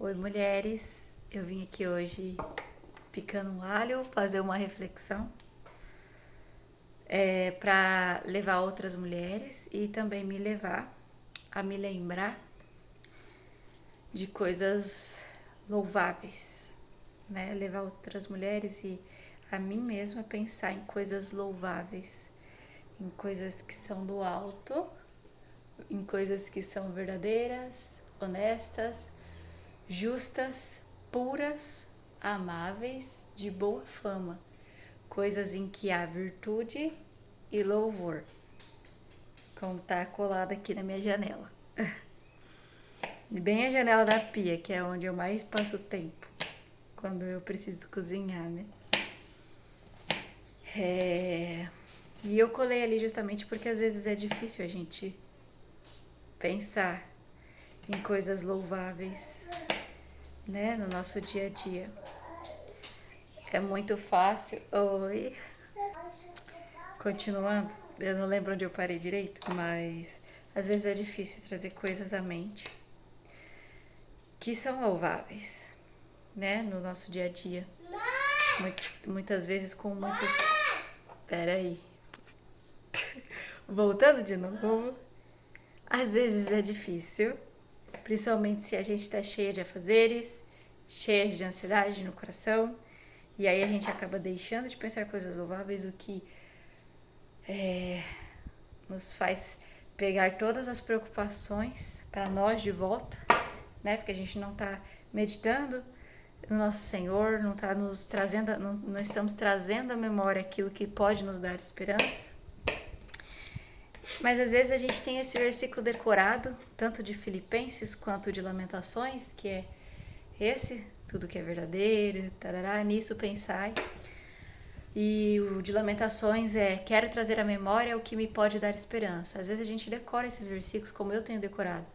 Oi, mulheres. Eu vim aqui hoje picando um alho, fazer uma reflexão para levar outras mulheres e também me levar a me lembrar de coisas louváveis, né? Levar outras mulheres e a mim mesma a pensar em coisas louváveis, em coisas que são do alto, em coisas que são verdadeiras, honestas, justas, puras, amáveis, de boa fama, coisas em que há virtude e louvor, como tá colado aqui na minha janela. Bem a janela da pia, que é onde eu mais passo tempo, quando eu preciso cozinhar, né? E eu colei ali justamente porque às vezes é difícil a gente pensar em coisas louváveis, né, no nosso dia a dia. É muito fácil. Oi. Continuando, eu não lembro onde eu parei direito, mas às vezes é difícil trazer coisas à mente que são louváveis, né, no nosso dia a dia. Muitas vezes com muitos. Pera aí. Voltando de novo. Às vezes é difícil, principalmente se a gente tá cheia de afazeres, cheia de ansiedade no coração, e aí a gente acaba deixando de pensar coisas louváveis, o que nos faz pegar todas as preocupações para nós de volta, né? Porque a gente não tá meditando no nosso Senhor, não tá nos trazendo, não estamos trazendo à memória aquilo que pode nos dar esperança. Mas às vezes a gente tem esse versículo decorado, tanto de Filipenses quanto de Lamentações, que é esse, tudo que é verdadeiro, tarará, nisso pensai. E o de Lamentações é, quero trazer à memória o que me pode dar esperança. Às vezes a gente decora esses versículos como eu tenho decorado,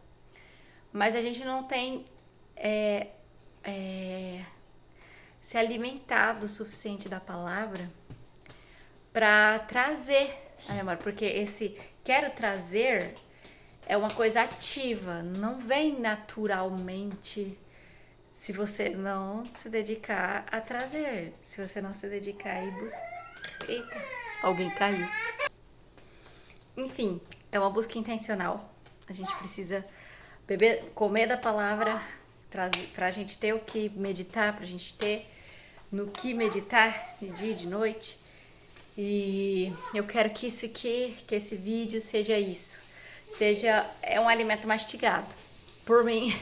mas a gente não tem se alimentado o suficiente da palavra para trazer a memória, porque esse quero trazer é uma coisa ativa, não vem naturalmente se você não se dedicar a trazer, se você não se dedicar e buscar. Eita, alguém caiu. Enfim, é uma busca intencional. A gente precisa comer da palavra pra gente ter o que meditar, pra gente ter no que meditar de dia e de noite. E eu quero que isso aqui, que esse vídeo seja isso. É um alimento mastigado por mim,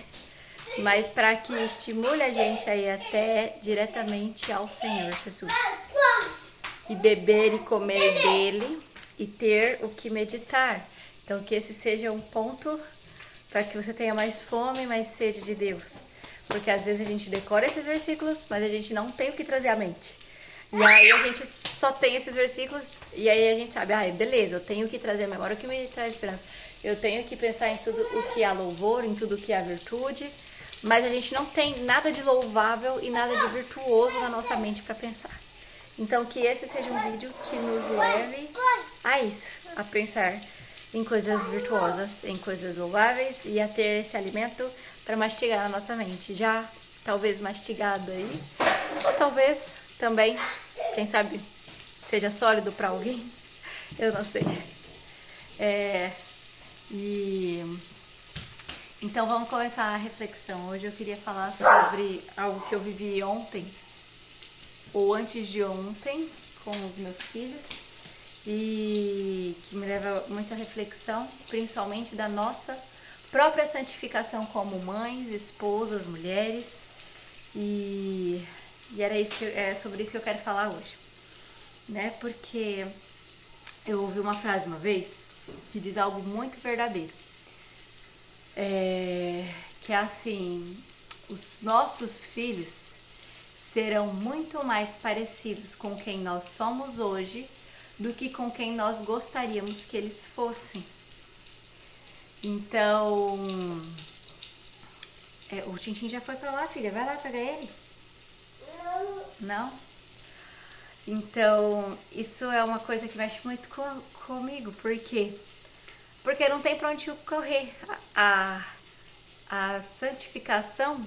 mas para que estimule a gente aí até diretamente ao Senhor Jesus. E beber e comer dele e ter o que meditar. Então que esse seja um ponto para que você tenha mais fome, mais sede de Deus. Porque às vezes a gente decora esses versículos, mas a gente não tem o que trazer à mente. E aí a gente só tem esses versículos e aí a gente sabe, beleza, eu tenho que trazer a memória, o que me traz esperança. Eu tenho que pensar em tudo o que há louvor, em tudo o que há virtude, mas a gente não tem nada de louvável e nada de virtuoso na nossa mente para pensar. Então que esse seja um vídeo que nos leve a isso, a pensar em coisas virtuosas, em coisas louváveis e a ter esse alimento para mastigar na nossa mente. Já talvez mastigado aí, ou talvez também, quem sabe, seja sólido para alguém, eu não sei. Então vamos começar a reflexão. Hoje eu queria falar sobre algo que eu vivi ontem, ou antes de ontem, com os meus filhos, e que me leva muita reflexão, principalmente da nossa própria santificação como mães, esposas, mulheres, e é sobre isso que eu quero falar hoje, né? Porque eu ouvi uma frase uma vez que diz algo muito verdadeiro, que é assim: os nossos filhos serão muito mais parecidos com quem nós somos hoje do que com quem nós gostaríamos que eles fossem. Então, o Tintin já foi pra lá, filha, vai lá pegar ele. Não? Então, isso é uma coisa que mexe muito comigo. Por quê? Porque não tem pra onde correr. A santificação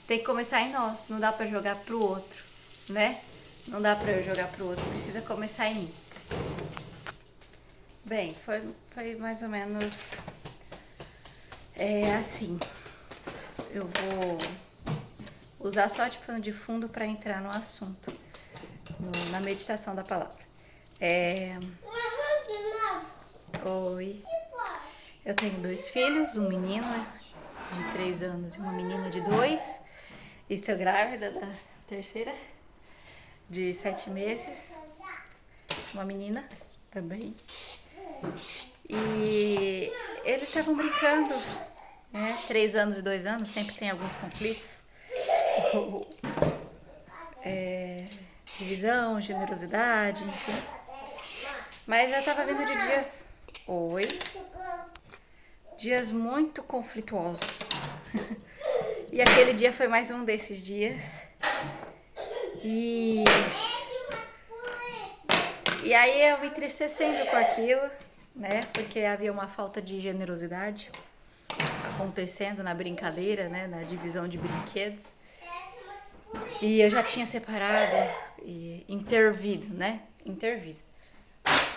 tem que começar em nós. Não dá pra jogar pro outro, né? Não dá pra eu jogar pro outro, precisa começar em mim. Bem, foi mais ou menos assim. Eu vou usar só de pano de fundo para entrar no assunto, na meditação da palavra. Oi. Eu tenho 2 filhos, um menino de 3 anos e uma menina de 2. E estou grávida da terceira, de 7 meses. Uma menina também. E eles estavam brincando, né? 3 anos e 2 anos, sempre tem alguns conflitos. Divisão, generosidade, enfim. Mas eu tava vindo de dias... Oi? Dias muito conflituosos. E aquele dia foi mais um desses dias. E aí eu me entristecendo com aquilo, né? Porque havia uma falta de generosidade acontecendo na brincadeira, né? Na divisão de brinquedos. E eu já tinha separado e intervido, né? Intervido.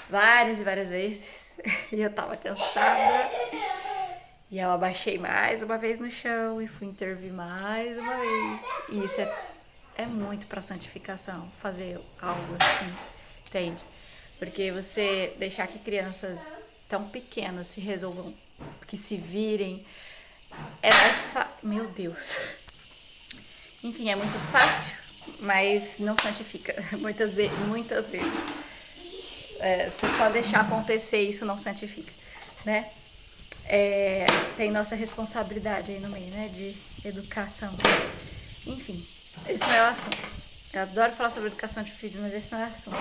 Várias e várias vezes. E eu tava cansada. E eu abaixei mais uma vez no chão e fui intervir mais uma vez. E isso é muito pra santificação, fazer algo assim, entende? Porque você deixar que crianças tão pequenas se resolvam, que se virem, é mais fácil. Meu Deus. Enfim, é muito fácil, mas não santifica. Muitas vezes. Você só deixar acontecer, isso não santifica, né? Tem nossa responsabilidade aí no meio, né? De educação. Enfim, esse não é o assunto. Eu adoro falar sobre educação de filhos, mas esse não é o assunto.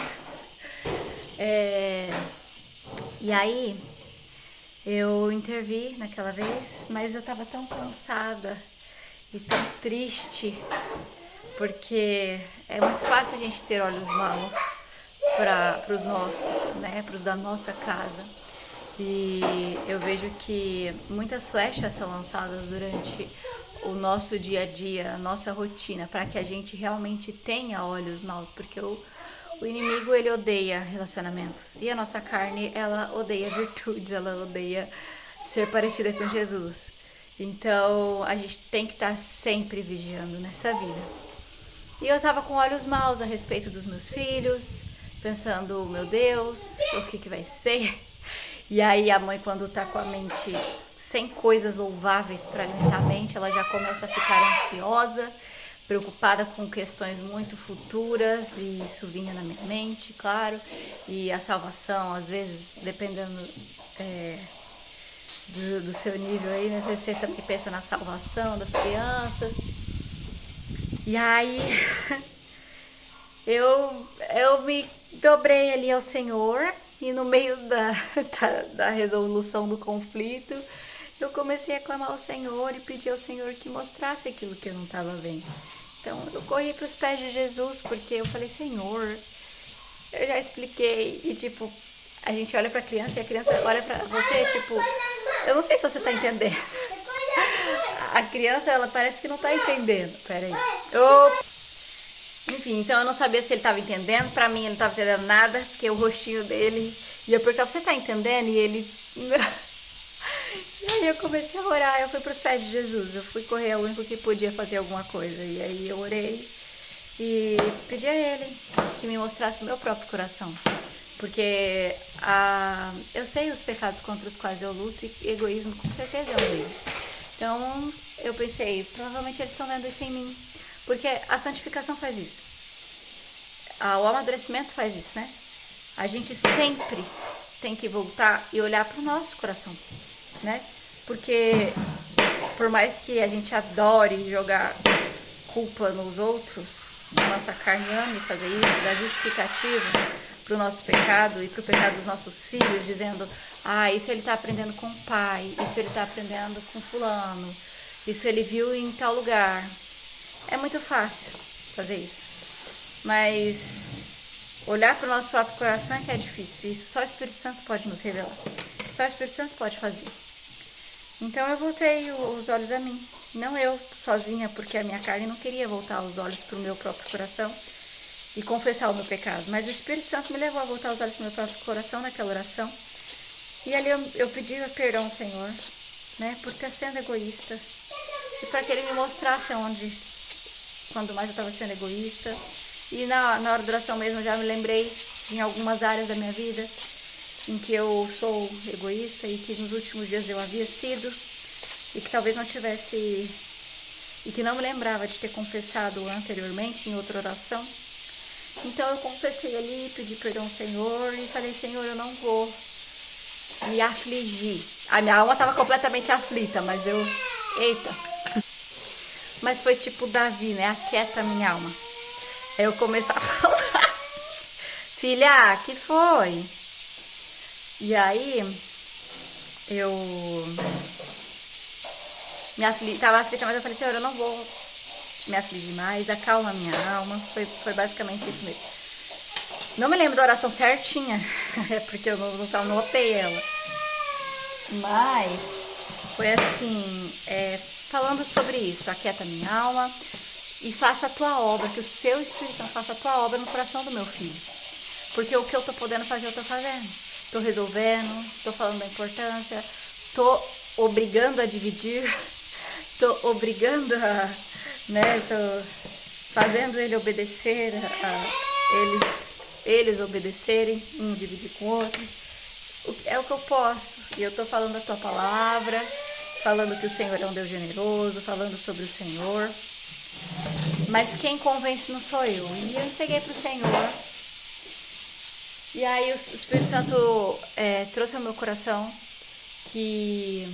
E aí, eu intervi naquela vez, mas eu tava tão cansada e tão triste, porque é muito fácil a gente ter olhos maus para os nossos, né? Para os da nossa casa. E eu vejo que muitas flechas são lançadas durante o nosso dia a dia, a nossa rotina, para que a gente realmente tenha olhos maus, porque o inimigo, ele odeia relacionamentos. E a nossa carne, ela odeia virtudes, ela odeia ser parecida com Jesus. Então, a gente tem que estar sempre vigiando nessa vida. E eu tava com olhos maus a respeito dos meus filhos, pensando, meu Deus, o que vai ser? E aí a mãe, quando tá com a mente sem coisas louváveis para alimentar a mente, ela já começa a ficar ansiosa, preocupada com questões muito futuras, e isso vinha na minha mente, claro. E a salvação, às vezes, dependendo do seu nível aí, né? Você também pensa na salvação das crianças. E aí eu me dobrei ali ao Senhor, e no meio da resolução do conflito, eu comecei a clamar ao Senhor e pedir ao Senhor que mostrasse aquilo que eu não estava vendo. Então eu corri para os pés de Jesus, porque eu falei, Senhor, eu já expliquei. E tipo, a gente olha para a criança e a criança olha para você, tipo, eu não sei se você está entendendo. A criança, ela parece que não tá entendendo. Peraí. Enfim, então eu não sabia se ele tava entendendo. Pra mim, ele não tava entendendo nada, porque o rostinho dele... E eu perguntava, você tá entendendo? E ele... E aí eu comecei a orar, eu fui pros pés de Jesus. Eu fui correr ao único que podia fazer alguma coisa. E aí eu orei e pedi a ele que me mostrasse o meu próprio coração. Porque eu sei os pecados contra os quais eu luto, e egoísmo com certeza é um deles. Então eu pensei, provavelmente eles estão vendo isso em mim. Porque a santificação faz isso. O amadurecimento faz isso, né? A gente sempre tem que voltar e olhar para o nosso coração, né? Porque por mais que a gente adore jogar culpa nos outros, a nossa carne ama fazer isso, dar justificativa para o nosso pecado e para o pecado dos nossos filhos, dizendo, isso ele está aprendendo com o pai, isso ele está aprendendo com fulano, isso ele viu em tal lugar. É muito fácil fazer isso, mas olhar para o nosso próprio coração é que é difícil. Isso só o Espírito Santo pode nos revelar, só o Espírito Santo pode fazer. Então eu voltei os olhos a mim Não eu sozinha, porque a minha carne não queria voltar os olhos para o meu próprio coração e confessar o meu pecado. Mas o Espírito Santo me levou a voltar os olhos para o meu próprio coração naquela oração. E ali eu pedi perdão ao Senhor, né, por ter sendo egoísta. E para que Ele me mostrasse onde, quando mais eu estava sendo egoísta. E na hora da oração mesmo eu já me lembrei em algumas áreas da minha vida em que eu sou egoísta e que nos últimos dias eu havia sido e que talvez não tivesse, e que não me lembrava de ter confessado anteriormente em outra oração. Então eu confessei ali, pedi perdão ao Senhor e falei: Senhor, eu não vou me afligir. A minha alma estava completamente aflita, mas eita. Mas foi tipo Davi, né? Aquieta minha alma. Aí eu comecei a falar: filha, que foi? E aí eu tava aflita, mas eu falei: Senhor, eu não vou me afligir mais, acalma minha alma. Foi basicamente isso mesmo. Não me lembro da oração certinha, é porque eu não notei ela. Mas foi assim, falando sobre isso: aquieta minha alma e faça a tua obra, que o seu Espírito Santo faça a tua obra no coração do meu filho. Porque o que eu tô podendo fazer, eu tô fazendo. Tô resolvendo, tô falando da importância, tô obrigando a dividir, tô obrigando a, né, tô fazendo ele obedecer, eles obedecerem, um dividir com o outro. É o que eu posso. E eu tô falando a tua palavra, falando que o Senhor é um Deus generoso, falando sobre o Senhor. Mas quem convence não sou eu. E eu entreguei pro Senhor. E aí o Espírito Santo trouxe ao meu coração que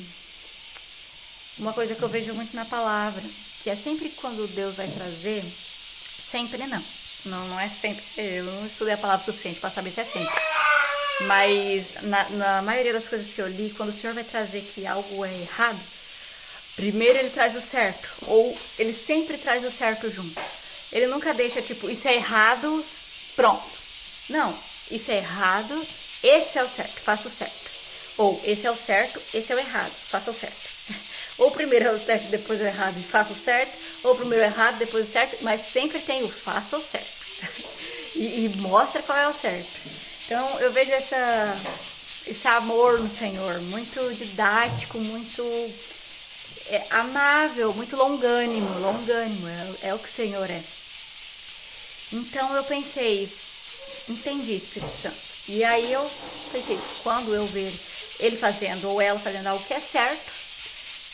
uma coisa que eu vejo muito na palavra, que é sempre quando Deus vai trazer, sempre não é sempre, eu não estudei a palavra o suficiente para saber se é sempre, mas na maioria das coisas que eu li, quando o Senhor vai trazer que algo é errado, primeiro Ele traz o certo, ou Ele sempre traz o certo junto. Ele nunca deixa tipo, isso é errado, pronto. Não, isso é errado, esse é o certo, faça o certo. Ou esse é o certo, esse é o errado, faça o certo. Ou primeiro é o certo, depois é o errado e faça o certo. Ou primeiro é o errado, depois o certo, mas sempre tem o faça o certo. e mostra qual é o certo. Então eu vejo esse amor no Senhor, muito didático, muito amável, muito longânimo, é o que o Senhor é. Então eu pensei, entendi, Espírito Santo. E aí eu pensei, quando eu ver ele fazendo ou ela fazendo algo que é certo,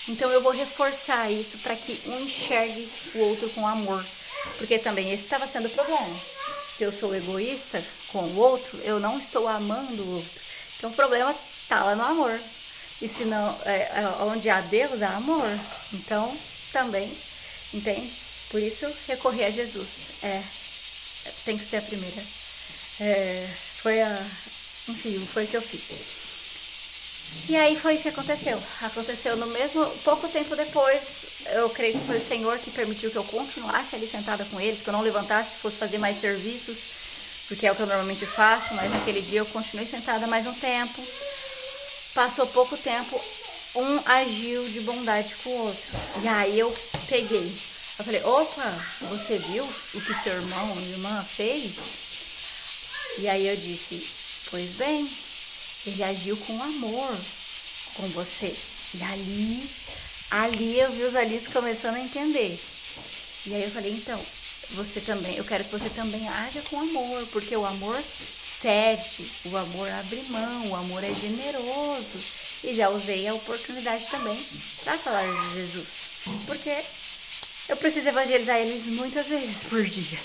então eu vou reforçar isso para que um enxergue o outro com amor. Porque também esse estava sendo o problema. Se eu sou egoísta com o outro, eu não estou amando o outro. Então o problema está lá no amor. E se não, onde há Deus, há amor. Então também, entende? Por isso recorrer a Jesus. Tem que ser a primeira. Enfim, foi o que eu fiz. E aí foi isso que aconteceu. Aconteceu no mesmo, pouco tempo depois, eu creio que foi o Senhor que permitiu que eu continuasse ali sentada com eles, que eu não levantasse, fosse fazer mais serviços, porque é o que eu normalmente faço, mas naquele dia eu continuei sentada mais um tempo. Passou pouco tempo, um agiu de bondade com o outro. E aí eu peguei. Eu falei: opa, você viu o que seu irmão ou irmã fez? E aí eu disse: pois bem, ele agiu com amor com você. E ali eu vi os alitos começando a entender. E aí eu falei: então, você também, eu quero que você também haja com amor, porque o amor cede, o amor abre mão, o amor é generoso. E já usei a oportunidade também para falar de Jesus, porque eu preciso evangelizar eles muitas vezes por dia,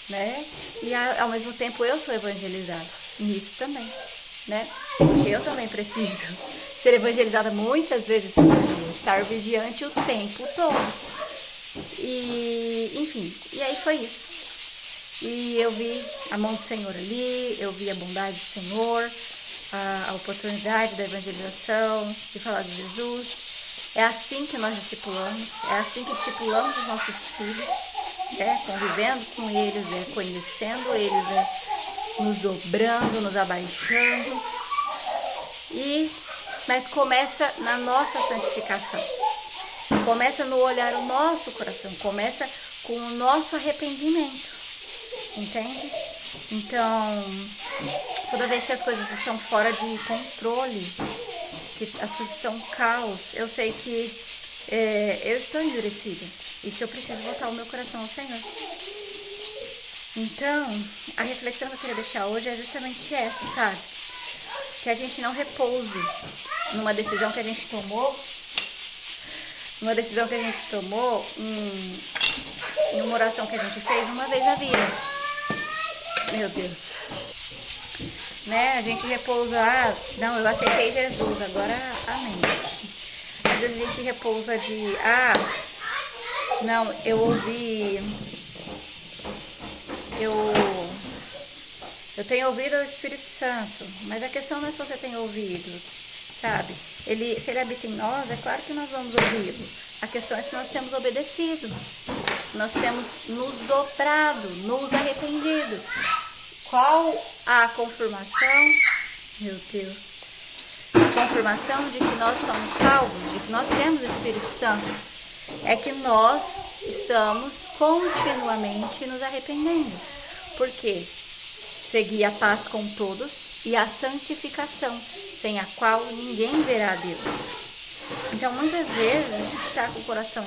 né? E ao mesmo tempo eu sou evangelizada nisso também, né? Porque eu também preciso ser evangelizada muitas vezes por dia, estar vigiante o tempo todo. E, enfim, e aí foi isso. E eu vi a mão do Senhor ali, eu vi a bondade do Senhor, a oportunidade da evangelização, de falar de Jesus. É assim que nós discipulamos, é assim que discipulamos os nossos filhos, convivendo com eles, conhecendo eles, nos dobrando, nos abaixando. Mas começa na nossa santificação. Começa no olhar o nosso coração, começa com o nosso arrependimento, entende? Então, toda vez que as coisas estão fora de controle, que as coisas estão caos, eu sei que eu estou endurecida e que eu preciso voltar o meu coração ao Senhor. Então, a reflexão que eu queria deixar hoje é justamente essa, sabe? Que a gente não repouse numa decisão que a gente tomou, em uma oração que a gente fez uma vez na vida. Meu Deus. Né? A gente repousa, não, eu aceitei Jesus, agora amém. Às vezes a gente repousa de, não, eu tenho ouvido o Espírito Santo, mas a questão não é se você tem ouvido, sabe? Se ele habita em nós, é claro que nós vamos ouvi-lo. A questão é se nós temos obedecido, se nós temos nos dobrado, nos arrependido. Qual a confirmação? Meu Deus. A confirmação de que nós somos salvos, de que nós temos o Espírito Santo, é que nós estamos continuamente nos arrependendo. Por quê? Seguir a paz com todos e a santificação, sem a qual ninguém verá a Deus. Então, muitas vezes, a gente está com o coração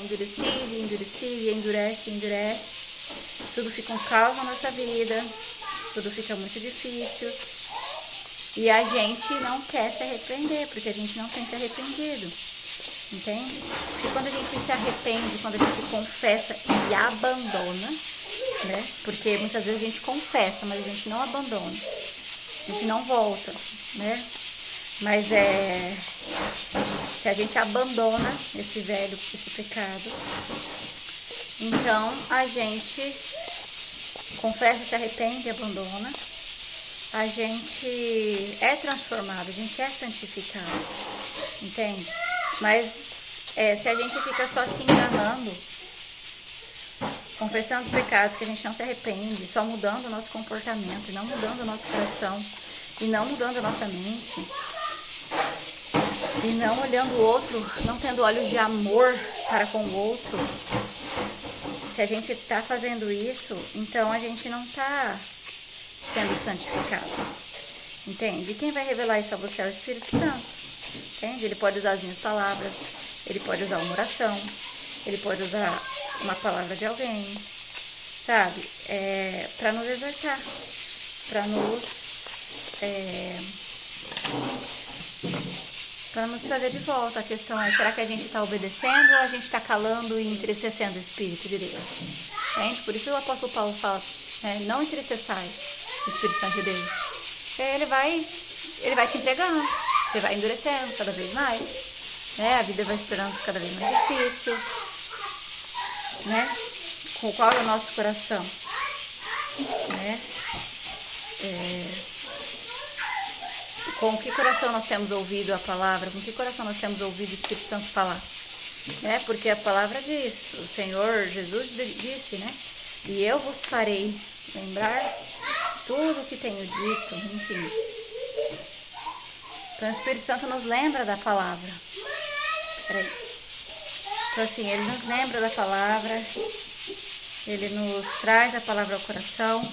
endurece. Tudo fica um caos na nossa vida, tudo fica muito difícil. E a gente não quer se arrepender, porque a gente não tem se arrependido. Entende? Porque quando a gente se arrepende, quando a gente confessa e abandona, né? Porque muitas vezes a gente confessa, mas a gente não abandona. A gente não volta, né? Mas se a gente abandona esse pecado, então a gente confessa, se arrepende e abandona. A gente é transformado, a gente é santificado, entende? Mas se a gente fica só se enganando, confessando pecados que a gente não se arrepende, só mudando o nosso comportamento, não mudando o nosso coração, e não mudando a nossa mente, e não olhando o outro, não tendo olhos de amor para com o outro, se a gente está fazendo isso, então a gente não está sendo santificado, entende? E quem vai revelar isso a você é o Espírito Santo, entende? Ele pode usar as minhas palavras, ele pode usar uma oração, ele pode usar uma palavra de alguém, sabe? Para nos exortar, para nos trazer de volta. A questão é, será que a gente está obedecendo ou a gente está calando e entristecendo o Espírito de Deus? Entende? Por isso o apóstolo Paulo fala, não entristeçais o Espírito Santo de Deus. Ele vai te entregando, você vai endurecendo cada vez mais, né? A vida vai se tornando cada vez mais difícil, né? Com qual é o nosso coração, né? Com que coração nós temos ouvido a palavra? Com que coração nós temos ouvido o Espírito Santo falar? Porque a palavra diz, o Senhor Jesus disse, né? E eu vos farei lembrar tudo o que tenho dito, enfim. Então o Espírito Santo nos lembra da palavra. Peraí. Então assim, ele nos lembra da palavra, ele nos traz a palavra ao coração,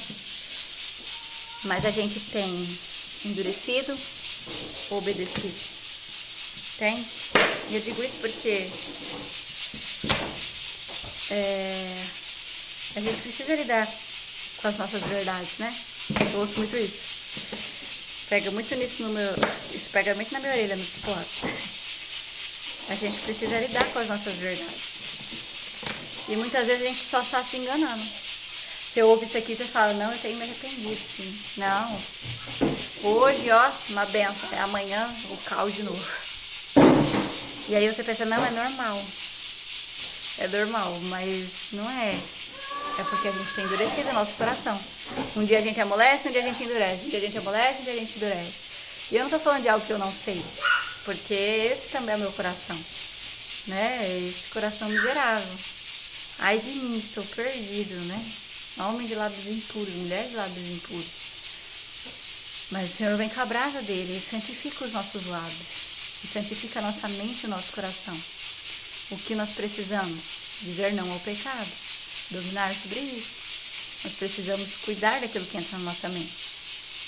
mas a gente tem endurecido ou obedecido, entende? E eu digo isso porque a gente precisa lidar com as nossas verdades, né? Eu ouço muito isso. Pega muito nisso isso pega muito na minha orelha no discipulado. A gente precisa lidar com as nossas verdades. E muitas vezes a gente só está se enganando. Você ouve isso aqui e você fala, não, eu tenho me arrependido, sim. Não. Hoje, uma benção. Amanhã, o caos de novo. E aí você pensa, não, é normal. É normal, mas não é. É porque a gente tem endurecido o nosso coração. Um dia a gente amolece, um dia a gente endurece. Um dia a gente amolece, um dia a gente endurece. E eu não estou falando de algo que eu não sei. Porque esse também é o meu coração. Né? Esse coração miserável. Ai de mim, estou perdido, né? Homem de lábios impuros, mulher de lábios impuros. Mas o Senhor vem com a brasa dele, ele santifica os nossos lábios. E santifica a nossa mente e o nosso coração. o que nós precisamos? Dizer não ao pecado, dominar sobre isso. Nós precisamos cuidar daquilo que entra na nossa mente.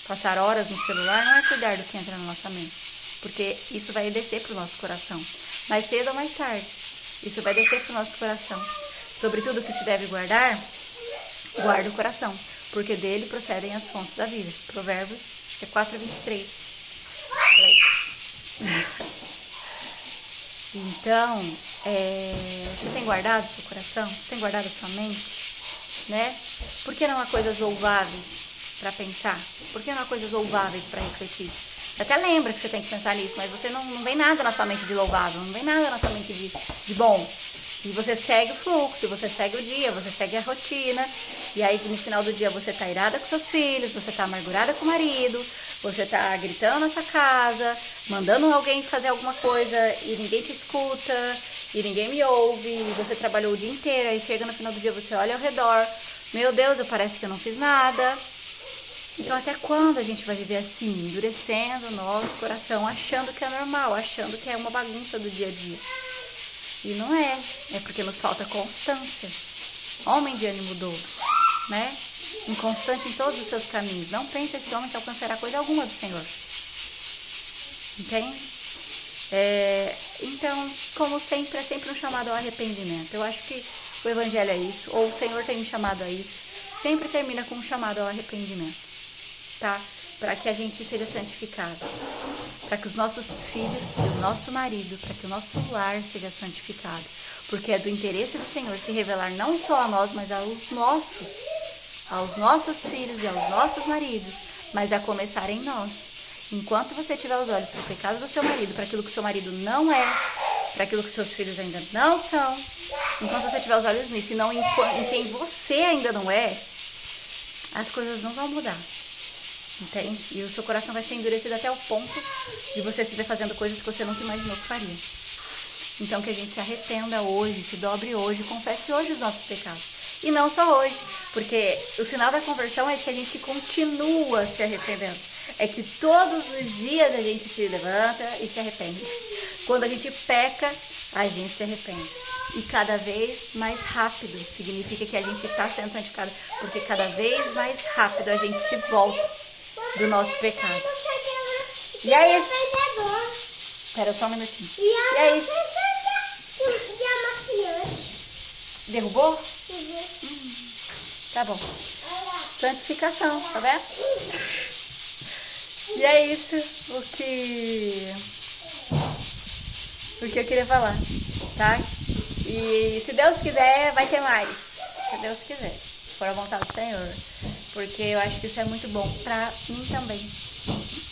Passar horas no celular não é cuidar do que entra na nossa mente, porque isso vai descer para o nosso coração, mais cedo ou mais tarde. Isso vai descer para o nosso coração. Sobre tudo que se deve guardar, guarda o coração, porque dele procedem as fontes da vida. Provérbios, acho que é 4:23. Então, você tem guardado o seu coração? Você tem guardado a sua mente? Né? Por que não há coisas louváveis para pensar? Por que não há coisas louváveis para refletir? Você até lembra que você tem que pensar nisso, mas você não vem nada na sua mente de louvável, não vem nada na sua mente de bom. E você segue o fluxo, você segue o dia, você segue a rotina. E aí no final do dia você tá irada com seus filhos, você tá amargurada com o marido, você tá gritando na sua casa, mandando alguém fazer alguma coisa e ninguém te escuta, e ninguém me ouve, e você trabalhou o dia inteiro, aí chega no final do dia você olha ao redor, meu Deus, parece que eu não fiz nada. Então até quando a gente vai viver assim, endurecendo o nosso coração, achando que é normal, achando que é uma bagunça do dia a dia? E não é, é porque nos falta constância. Homem de ânimo dobro, né? Inconstante em todos os seus caminhos. Não pense esse homem que alcançará coisa alguma do Senhor. Entende? Então, como sempre, é sempre um chamado ao arrependimento. Eu acho que o Evangelho é isso, ou o Senhor tem me chamado a isso. Sempre termina com um chamado ao arrependimento, tá? Para que a gente seja santificado. Para que os nossos filhos e o nosso marido, para que o nosso lar seja santificado. Porque é do interesse do Senhor se revelar não só a nós, mas aos nossos filhos e aos nossos maridos, mas a começar em nós. Enquanto você tiver os olhos para o pecado do seu marido, para aquilo que o seu marido não é, para aquilo que seus filhos ainda não são, enquanto você tiver os olhos nisso e não em quem você ainda não é, as coisas não vão mudar. Entende? E o seu coração vai ser endurecido até o ponto de você se ver fazendo coisas que você nunca imaginou que faria. Então que a gente se arrependa hoje, se dobre hoje, confesse hoje os nossos pecados. E não só hoje, porque o sinal da conversão é que a gente continua se arrependendo. É que todos os dias a gente se levanta e se arrepende. Quando a gente peca, a gente se arrepende. E cada vez mais rápido significa que a gente está sendo santificado, porque cada vez mais rápido a gente se volta do nosso pecado. E é isso. Espera só um minutinho. E é isso. Derrubou? Uhum. Tá bom. Santificação, tá vendo? E é isso o que eu queria falar, tá? E se Deus quiser, vai ter mais. Se Deus quiser. Se for a vontade do Senhor. Porque eu acho que isso é muito bom pra mim também.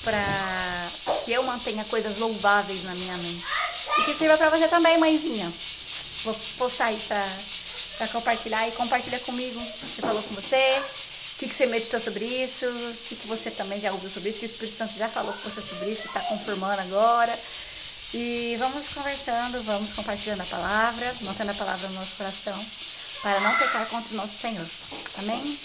Pra que eu mantenha coisas louváveis na minha mente. E que sirva pra você também, mãezinha. Vou postar aí pra compartilhar. E compartilha comigo o que falou com você. O que você meditou sobre isso. O que você também já ouviu sobre isso. Que o Espírito Santo já falou com você sobre isso. E tá confirmando agora. E vamos conversando, vamos compartilhando a palavra. Mantendo a palavra no nosso coração. Para não pecar contra o nosso Senhor. Amém?